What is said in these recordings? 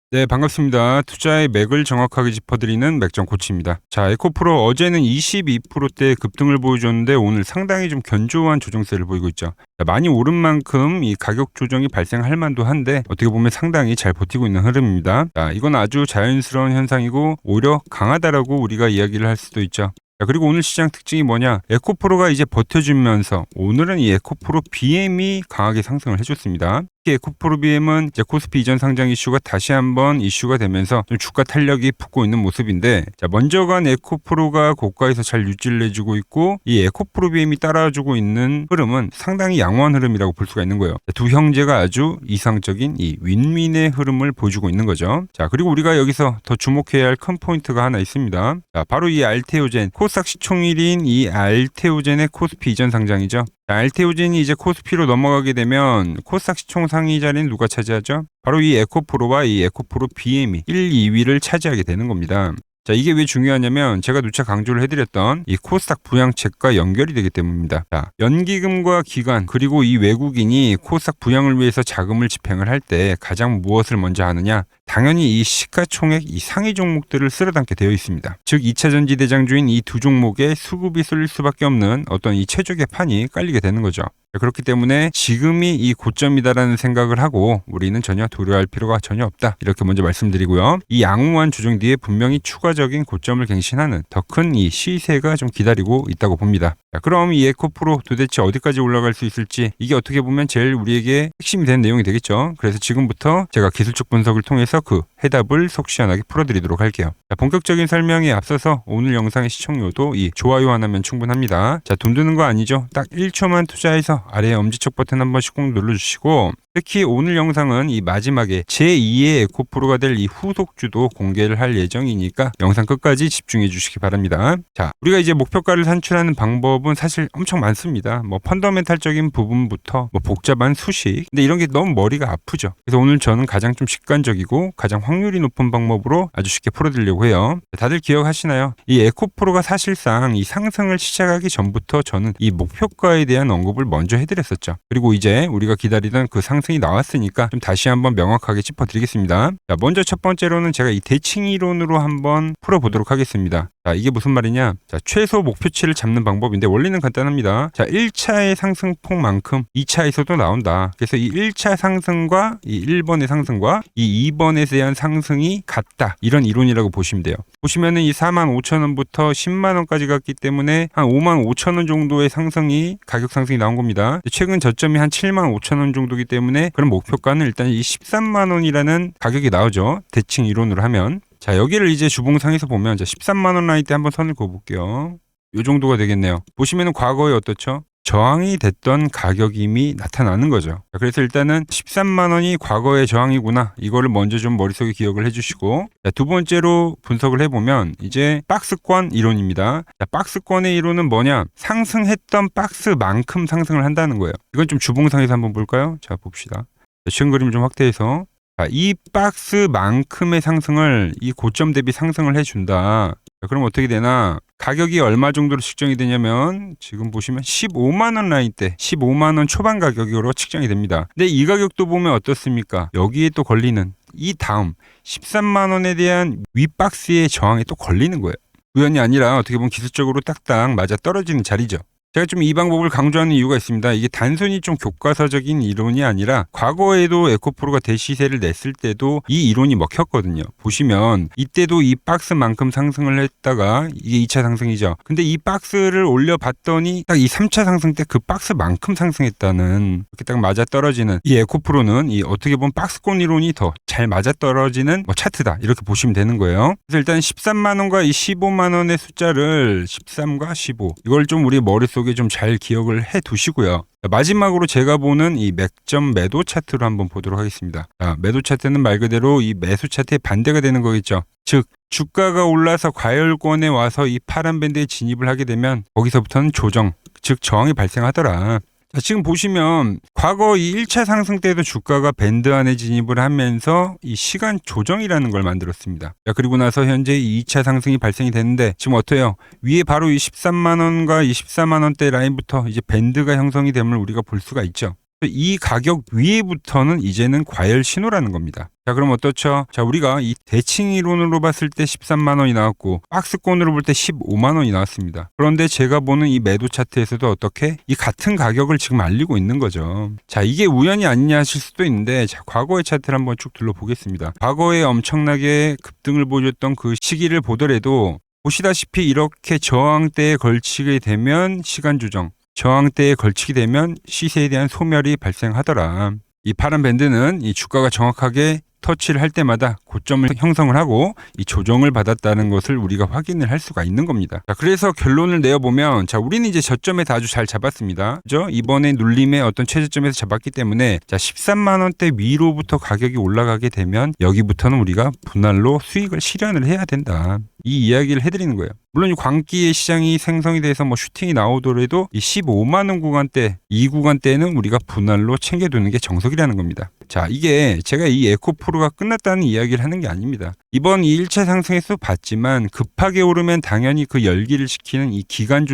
네, 반갑습니다. 투자의 맥을 정확하게 짚어드리는 맥정 코치입니다. 자, 에코프로 어제는 22%대 급등을 보여줬는데 오늘 상당히 좀 견조한 조정세를 보이고 있죠. 자, 많이 오른 만큼 이 가격 조정이 발생할 만도 한데 어떻게 보면 상당히 잘 버티고 있는 흐름입니다. 자, 이건 아주 자연스러운 현상이고 오히려 강하다라고 우리가 이야기를 할 수도 있죠. 자, 그리고 오늘 시장 특징이 뭐냐? 에코프로가 이제 버텨주면서 오늘은 이 에코프로 BM이 강하게 상승을 해줬습니다. 특히 에코프로 BM은 이제 코스피 이전 상장 이슈가 다시 한번 이슈가 되면서 좀 주가 탄력이 붙고 있는 모습인데, 자, 먼저 간 에코프로가 고가에서 잘 유지를 해주고 있고 이 에코프로 BM이 따라주고 있는 흐름은 상당히 양호한 흐름이라고 볼 수가 있는 거예요. 자, 두 형제가 아주 이상적인 이 윈윈의 흐름을 보여주고 있는 거죠. 자, 그리고 우리가 여기서 더 주목해야 할 큰 포인트가 하나 있습니다. 자, 바로 이 알테오젠, 코스닥 시총일인 이 알테오젠의 코스피 이전 상장이죠. 자, 알테오젠이 이제 코스피로 넘어가게 되면 코스닥 시총 상위 자리는 누가 차지하죠? 바로 이 에코프로와 이 에코프로 BM이 1, 2위를 차지하게 되는 겁니다. 자, 이게 왜 중요하냐면 제가 누차 강조를 해드렸던 이 코스닥 부양책과 연결이 되기 때문입니다. 자, 연기금과 기관 그리고 이 외국인이 코스닥 부양을 위해서 자금을 집행을 할 때 가장 무엇을 먼저 하느냐? 당연히 이 시가총액 이 상위 종목들을 쓸어담게 되어 있습니다. 즉 2차 전지 대장주인 이 두 종목에 수급이 쏠릴 수밖에 없는 어떤 이 최적의 판이 깔리게 되는 거죠. 그렇기 때문에 지금이 이 고점이다라는 생각을 하고 우리는 전혀 도래할 필요가 전혀 없다. 이렇게 먼저 말씀드리고요. 이 양호한 조정 뒤에 분명히 추가적인 고점을 갱신하는 더 큰 이 시세가 좀 기다리고 있다고 봅니다. 자, 그럼 이 에코프로 도대체 어디까지 올라갈 수 있을지 이게 어떻게 보면 제일 우리에게 핵심이 되는 내용이 되겠죠. 그래서 지금부터 제가 기술적 분석을 통해서 그 해답을 속 시원하게 풀어드리도록 할게요. 자, 본격적인 설명에 앞서서 오늘 영상의 시청료도 이 좋아요 하나면 충분합니다. 자, 돈 드는 거 아니죠? 딱 1초만 투자해서 아래에 엄지척 버튼 한 번씩 꼭 눌러주시고, 특히 오늘 영상은 이 마지막에 제2의 에코프로가 될 이 후속주도 공개를 할 예정이니까 영상 끝까지 집중해 주시기 바랍니다. 자, 우리가 이제 목표가를 산출하는 방법은 사실 엄청 많습니다. 뭐 펀더멘탈적인 부분부터 뭐 복잡한 수식, 근데 이런 게 너무 머리가 아프죠. 그래서 오늘 저는 가장 좀 직관적이고 가장 확률이 높은 방법으로 아주 쉽게 풀어드리려고 해요. 다들 기억하시나요? 이 에코프로가 사실상 이 상승을 시작하기 전부터 저는 이 목표가에 대한 언급을 먼저 해드렸었죠. 그리고 이제 우리가 기다리던 그 상승이 나왔으니까 좀 다시 한번 명확하게 짚어드리겠습니다. 자, 먼저 첫 번째로는 제가 이 대칭 이론으로 한번 풀어보도록 하겠습니다. 자, 이게 무슨 말이냐? 자, 최소 목표치를 잡는 방법인데 원리는 간단합니다. 자, 1차의 상승폭만큼 2차에서도 나온다. 그래서 이 1차 상승과 이 1번의 상승과 이 2번에 대한 상승이 같다. 이런 이론이라고 보시면 돼요. 보시면은 이 45,000원부터 100,000원까지 갔기 때문에 한 55,000원 정도의 상승이 가격 상승이 나온 겁니다. 최근 저점이 한 75,000원 정도이기 때문에 그런 목표가는 일단 이 13만 원이라는 가격이 나오죠. 대칭 이론으로 하면. 자, 여기를 이제 주봉상에서 보면 이제 13만 원 라인 때 한번 선을 그어볼게요. 이 정도가 되겠네요. 보시면은 과거에 어떻죠? 저항이 됐던 가격임이 나타나는 거죠. 자, 그래서 일단은 13만 원이 과거의 저항이구나. 이거를 먼저 좀 머릿속에 기억을 해주시고, 자, 두 번째로 분석을 해보면 이제 박스권 이론입니다. 자, 박스권의 이론은 뭐냐? 상승했던 박스만큼 상승을 한다는 거예요. 이건 좀 주봉상에서 한번 볼까요? 자, 봅시다. 자, 시험 그림 좀 확대해서. 자, 이 박스만큼의 상승을 이 고점 대비 상승을 해준다. 자, 그럼 어떻게 되나? 가격이 얼마 정도로 측정이 되냐면 지금 보시면 15만 원 라인 때 15만 원 초반 가격으로 측정이 됩니다. 근데 이 가격도 보면 어떻습니까? 여기에 또 걸리는 이 다음 13만 원에 대한 윗박스의 저항에 또 걸리는 거예요. 우연이 아니라 어떻게 보면 기술적으로 딱딱 맞아 떨어지는 자리죠. 제가 좀 이 방법을 강조하는 이유가 있습니다. 이게 단순히 좀 교과서적인 이론이 아니라 과거에도 에코프로가 대시세를 냈을 때도 이 이론이 먹혔거든요. 보시면 이때도 이 박스만큼 상승을 했다가 이게 2차 상승이죠. 근데 이 박스를 올려봤더니 딱 이 3차 상승 때 그 박스만큼 상승했다는, 이렇게 딱 맞아떨어지는 이 에코프로는 이 어떻게 보면 박스권 이론이 더 잘 맞아떨어지는 뭐 차트다, 이렇게 보시면 되는 거예요. 그래서 일단 13만 원과 이 15만 원의 숫자를 13과 15 이걸 좀 우리 머릿속에 좀 잘 기억을 해 두시고요. 마지막으로 제가 보는 이 맥점 매도 차트로 한번 보도록 하겠습니다. 자, 매도 차트는 말 그대로 이 매수 차트의 반대가 되는 거겠죠. 즉 주가가 올라서 과열권에 와서 이 파란 밴드에 진입을 하게 되면 거기서부터는 조정, 즉 저항이 발생하더라. 자, 지금 보시면 과거 이 1차 상승 때도 주가가 밴드 안에 진입을 하면서 이 시간 조정이라는 걸 만들었습니다. 자, 그리고 나서 현재 이 2차 상승이 발생이 됐는데 지금 어때요? 위에 바로 이 13만 원과 이 14만 원대 라인부터 이제 밴드가 형성이 됨을 우리가 볼 수가 있죠. 이 가격 위에부터는 이제는 과열 신호라는 겁니다. 자, 그럼 어떻죠? 자, 우리가 이 대칭 이론으로 봤을 때 13만 원이 나왔고 박스권으로 볼 때 15만 원이 나왔습니다. 그런데 제가 보는 이 매도 차트에서도 어떻게 이 같은 가격을 지금 알리고 있는 거죠. 자, 이게 우연이 아니냐 하실 수도 있는데, 자, 과거의 차트를 한번 쭉 둘러보겠습니다. 과거에 엄청나게 급등을 보여줬던 그 시기를 보더라도 보시다시피 이렇게 저항대에 걸치게 되면 시간 조정, 저항대에 걸치게 되면 시세에 대한 소멸이 발생하더라. 이 파란 밴드는 이 주가가 정확하게 터치를 할 때마다 고점을 형성을 하고 이 조정을 받았다는 것을 우리가 확인을 할 수가 있는 겁니다. 자, 그래서 결론을 내어보면, 자, 우리는 이제 저점에서 아주 잘 잡았습니다. 그죠? 이번에 눌림의 어떤 최저점에서 잡았기 때문에, 자, 13만 원대 위로부터 가격이 올라가게 되면 여기부터는 우리가 분할로 수익을 실현을 해야 된다. 이 이야기를 해드리는 거예요. 물론 이 광기의 시장이 생성이 돼서 뭐 슈팅이 나오더라도 이 15만 원 구간대, 이 구간대는 우리가 분할로 챙겨두는 게 정석이라는 겁니다. 자, 이게 제가 이 에코프로가 끝났다는 이야기를 하는 게 아닙니다. 이번 이 1차 상승에서 봤지만 급하게 오르면 당연히 그 열기를 식히는 이 기간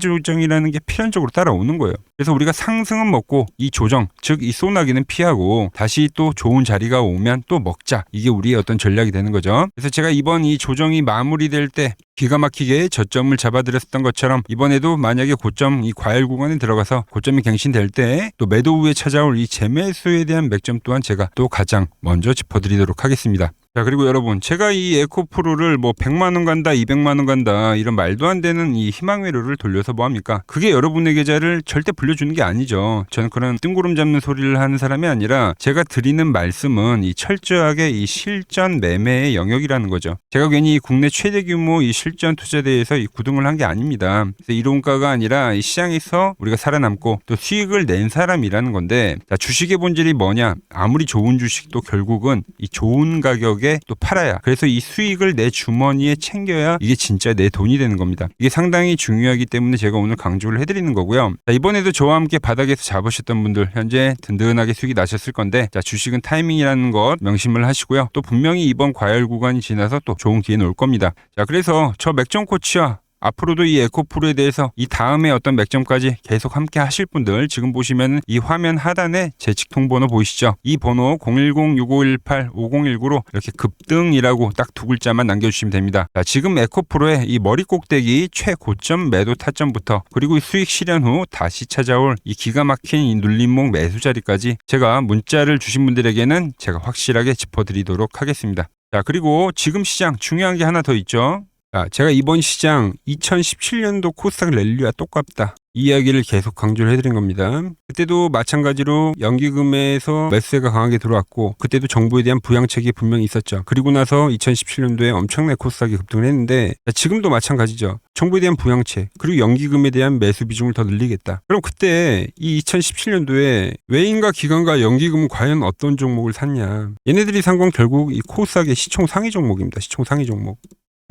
조정이라는 게 필연적으로 따라오는 거예요. 그래서 우리가 상승은 먹고 이 조정, 즉 이 소나기는 피하고 다시 또 좋은 자리가 오면 또 먹자. 이게 우리의 어떤 전략이 되는 거죠. 그래서 제가 이번 이 조정이 마무리될 때 기가 막히게 저점을 잡아드렸었던 것처럼 이번에도 만약에 고점 이 과열 구간에 들어가서 고점이 갱신될 때 또 매도 후에 찾아올 이 재매수에 대한 맥점 또한 제가 또 가장 먼저 짚어드리도록 하겠습니다. 자, 그리고 여러분, 제가 이 에코프로를 뭐 100만 원 간다, 200만 원 간다 이런 말도 안 되는 이 희망회로를 돌려서 뭐합니까? 그게 여러분의 계좌를 절대 불려주는 게 아니죠. 저는 그런 뜬구름 잡는 소리를 하는 사람이 아니라 제가 드리는 말씀은 이 철저하게 이 실전 매매의 영역이라는 거죠. 제가 괜히 국내 최대 규모 이 실전 투자대에서 이 구등을 한 게 아닙니다. 그래서 이론가가 아니라 이 시장에서 우리가 살아남고 또 수익을 낸 사람이라는 건데, 자, 주식의 본질이 뭐냐? 아무리 좋은 주식도 결국은 이 좋은 가격에 또 팔아야, 그래서 이 수익을 내 주머니에 챙겨야 이게 진짜 내 돈이 되는 겁니다. 이게 상당히 중요하기 때문에 제가 오늘 강조를 해드리는 거고요. 자, 이번에도 저와 함께 바닥에서 잡으셨던 분들 현재 든든하게 수익이 나셨을 건데, 자, 주식은 타이밍이라는 것 명심을 하시고요. 또 분명히 이번 과열 구간이 지나서 또 좋은 기회는 올 겁니다. 자, 그래서 저 맥점 코치와 앞으로도 이 에코프로에 대해서 이 다음에 어떤 맥점까지 계속 함께 하실 분들, 지금 보시면 이 화면 하단에 제 직통번호 보이시죠? 이 번호 010-6518-5019로 이렇게 급등이라고 딱 두 글자만 남겨주시면 됩니다. 자, 지금 에코프로의 이 머리 꼭대기 최고점 매도 타점부터, 그리고 수익 실현 후 다시 찾아올 이 기가 막힌 이 눌림목 매수 자리까지 제가 문자를 주신 분들에게는 제가 확실하게 짚어드리도록 하겠습니다. 자, 그리고 지금 시장 중요한 게 하나 더 있죠. 자, 제가 이번 시장 2017년도 코스닥 랠리와 똑같다, 이 이야기를 계속 강조를 해드린 겁니다. 그때도 마찬가지로 연기금에서 매수세가 강하게 들어왔고, 그때도 정부에 대한 부양책이 분명히 있었죠. 그리고 나서 2017년도에 엄청나게 코스닥이 급등을 했는데, 지금도 마찬가지죠. 정부에 대한 부양책, 그리고 연기금에 대한 매수 비중을 더 늘리겠다. 그럼 그때 이 2017년도에 외인과 기관과 연기금은 과연 어떤 종목을 샀냐? 얘네들이 산 건 결국 이 코스닥의 시총 상위 종목입니다. 시총 상위 종목.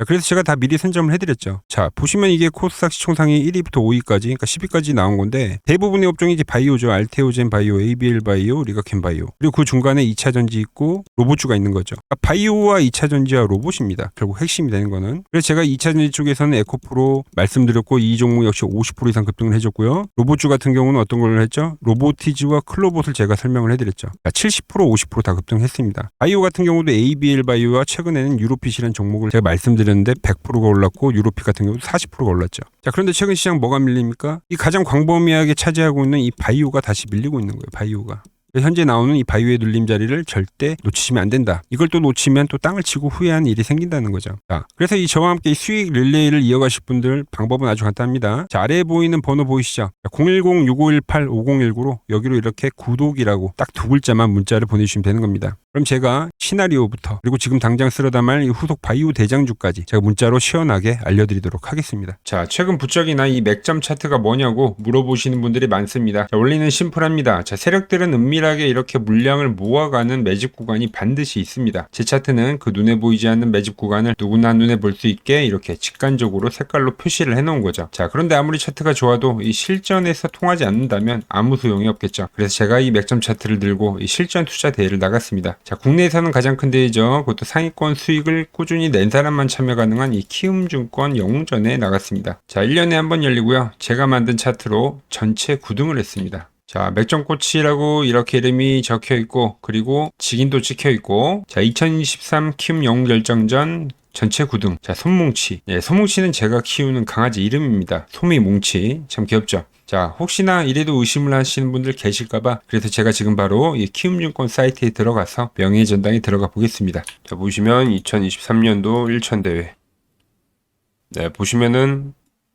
그래서 제가 다 미리 선점을 해드렸죠. 자, 보시면 이게 코스닥 시총상위 1위부터 5위까지, 그러니까 10위까지 나온 건데, 대부분의 업종이 이제 바이오죠. 알테오젠 바이오, ABL 바이오, 리가켄 바이오. 그리고 그 중간에 2차전지 있고 로봇주가 있는 거죠. 그러니까 바이오와 2차전지와 로봇입니다. 결국 핵심이 되는 거는. 그래서 제가 2차전지 쪽에서는 에코프로 말씀드렸고, 이 종목 역시 50% 이상 급등을 해줬고요. 로봇주 같은 경우는 어떤 걸 했죠? 로보티즈와 클로봇을 제가 설명을 해드렸죠. 그러니까 70%, 50% 다 급등했습니다. 바이오 같은 경우도 ABL 바이오와 최근에는 유로핏이라는 종목을 제가 말씀드렸는데 100%가 올랐고, 유로피 같은 경우도 40%가 올랐죠. 자, 그런데 최근 시장 뭐가 밀립니까? 이 가장 광범위하게 차지하고 있는 이 바이오가 다시 밀리고 있는 거예요. 바이오가. 현재 나오는 이 바이오의 눌림 자리를 절대 놓치시면 안 된다. 이걸 또 놓치면 또 땅을 치고 후회하는 일이 생긴다는 거죠. 자, 그래서 이 저와 함께 이 수익 릴레이를 이어가실 분들 방법은 아주 간단합니다. 자, 아래에 보이는 번호 보이시죠? 010-6518-5019로 여기로 이렇게 구독이라고 딱 두 글자만 문자를 보내주시면 되는 겁니다. 그럼 제가 시나리오부터, 그리고 지금 당장 쓸어 담을 이 후속 바이오 대장주까지 제가 문자로 시원하게 알려드리도록 하겠습니다. 자, 최근 부쩍이나 이 맥점 차트가 뭐냐고 물어보시는 분들이 많습니다. 자, 원리는 심플합니다. 자, 세력들은 은밀하게 이렇게 물량을 모아가는 매집 구간이 반드시 있습니다. 제 차트는 그 눈에 보이지 않는 매집 구간을 누구나 눈에 볼 수 있게 이렇게 직관적으로 색깔로 표시를 해놓은 거죠. 자, 그런데 아무리 차트가 좋아도 이 실전에서 통하지 않는다면 아무 소용이 없겠죠. 그래서 제가 이 맥점 차트를 들고 이 실전 투자 대회를 나갔습니다. 자, 국내에서는 가장 큰 대회죠. 그것도 상위권 수익을 꾸준히 낸 사람만 참여 가능한 이 키움증권 영웅전에 나갔습니다. 자, 1년에 한 번 열리고요. 제가 만든 차트로 전체 9등을 했습니다. 자, 맥정코치라고 이렇게 이름이 적혀 있고, 그리고 직인도 찍혀 있고, 자, 2023 키움 영웅 결정전 전체 9등. 자, 솜뭉치. 예, 솜뭉치는 제가 키우는 강아지 이름입니다. 솜이뭉치. 참 귀엽죠? 자, 혹시나 이래도 의심을 하시는 분들 계실까봐, 그래서 제가 지금 바로 이 키움증권 사이트에 들어가서 명예전당에 들어가 보겠습니다. 자, 보시면 2023년도 1천대회. 네, 보시면은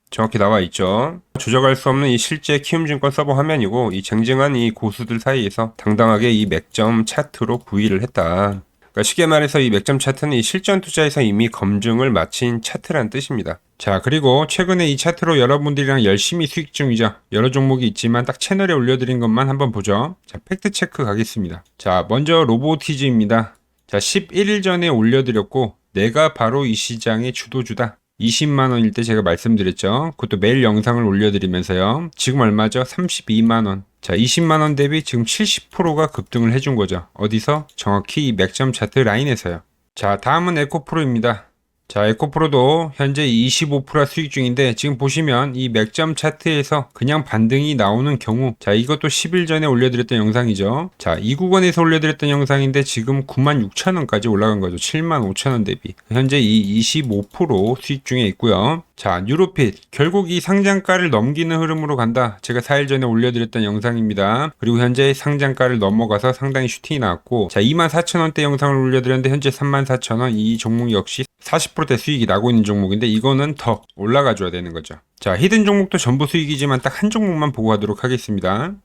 정확히 나와 있죠. 조작할 수 없는 이 실제 키움증권 서버 화면이고, 이 쟁쟁한 이 고수들 사이에서 당당하게 이 맥점 차트로 구위를 했다. 그러니까 쉽게 말해서 이 맥점 차트는 이 실전 투자에서 이미 검증을 마친 차트란 뜻입니다. 자, 그리고 최근에 이 차트로 여러분들이랑 열심히 수익 중이죠. 여러 종목이 있지만 딱 채널에 올려드린 것만 한번 보죠. 자, 팩트 체크 가겠습니다. 자, 먼저 로보티즈입니다. 자, 11일 전에 올려드렸고, 내가 바로 이 시장의 주도주다. 20만원일 때 제가 말씀드렸죠. 그것도 매일 영상을 올려드리면서요. 지금 얼마죠? 32만원. 자, 20만원 대비 지금 70%가 급등을 해준 거죠. 어디서? 정확히 이 맥점 차트 라인에서요. 자, 다음은 에코프로입니다. 자, 에코프로도 현재 25% 수익 중인데 지금 보시면 이 맥점 차트에서 그냥 반등이 나오는 경우, 자, 이것도 10일 전에 올려드렸던 영상이죠. 자, 이 구간에서 올려드렸던 영상인데 지금 96,000원까지 올라간 거죠. 75,000원 대비. 현재 이 25% 수익 중에 있고요. 자, 뉴로핏. 결국 이 상장가를 넘기는 흐름으로 간다. 제가 4일 전에 올려드렸던 영상입니다. 그리고 현재 상장가를 넘어가서 상당히 슈팅이 나왔고, 자, 24,000원대 영상을 올려드렸는데 현재 34,000원. 이 종목 역시 40%대 수익이 나고 있는 종목인데 이거는 더 올라가줘야 되는 거죠. 자, 히든 종목도 전부 수익이지만 딱 한 종목만 보고 가도록 하겠습니다.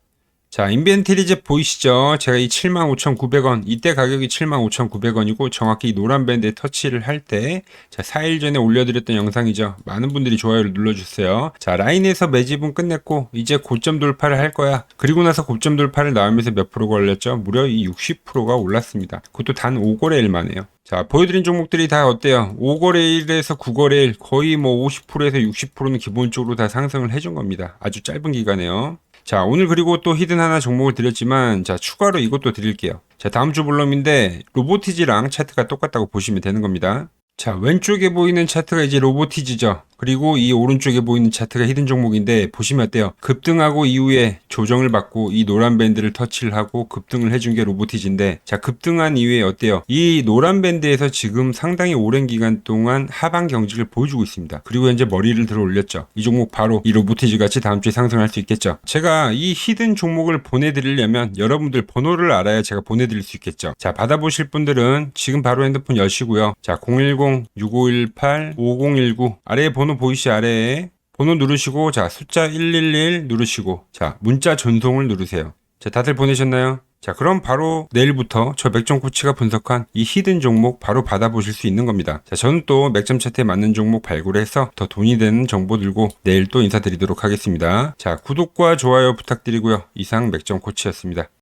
자, 인벤트리즈 보이시죠? 제가 이 75,900원, 이때 가격이 75,900원이고 정확히 이 노란 밴드에 터치를 할 때, 자, 4일 전에 올려드렸던 영상이죠. 많은 분들이 좋아요를 눌러주세요. 자, 라인에서 매집은 끝냈고 이제 고점 돌파를 할 거야. 그리고 나서 고점 돌파를 나오면서 몇 프로가 올렸죠? 무려 이 60%가 올랐습니다. 그것도 단 5거래일 만에요. 자, 보여드린 종목들이 다 어때요? 5거래일에서 9거래일 거의 뭐 50%에서 60%는 기본적으로 다 상승을 해준 겁니다. 아주 짧은 기간에요. 자, 오늘 그리고 또 히든 하나 종목을 드렸지만, 자, 추가로 이것도 드릴게요. 자, 다음 주 볼럼인데 로보티즈랑 차트가 똑같다고 보시면 되는 겁니다. 자, 왼쪽에 보이는 차트가 이제 로보티즈죠. 그리고 이 오른쪽에 보이는 차트가 히든 종목인데 보시면 어때요? 급등하고 이후에 조정을 받고 이 노란 밴드를 터치를 하고 급등을 해준 게 로보티즈인데, 자, 급등한 이후에 어때요? 이 노란 밴드에서 지금 상당히 오랜 기간 동안 하방 경직을 보여주고 있습니다. 그리고 현재 머리를 들어 올렸죠. 이 종목 바로 이 로보티즈 같이 다음 주에 상승할 수 있겠죠. 제가 이 히든 종목을 보내드리려면 여러분들 번호를 알아야 제가 보내드릴 수 있겠죠. 자, 받아보실 분들은 지금 바로 핸드폰 여시고요. 자, 010-6518-5019 아래에 번호 보이시 아래에 번호 누르시고, 자, 숫자 111 누르시고, 자, 문자 전송을 누르세요. 자, 다들 보내셨나요? 자, 그럼 바로 내일부터 저 맥점 코치가 분석한 이 히든 종목 바로 받아보실 수 있는 겁니다. 자, 저는 또 맥점 차트에 맞는 종목 발굴해서 더 돈이 되는 정보 들고 내일 또 인사드리도록 하겠습니다. 자, 구독과 좋아요 부탁드리고요. 이상 맥점 코치였습니다.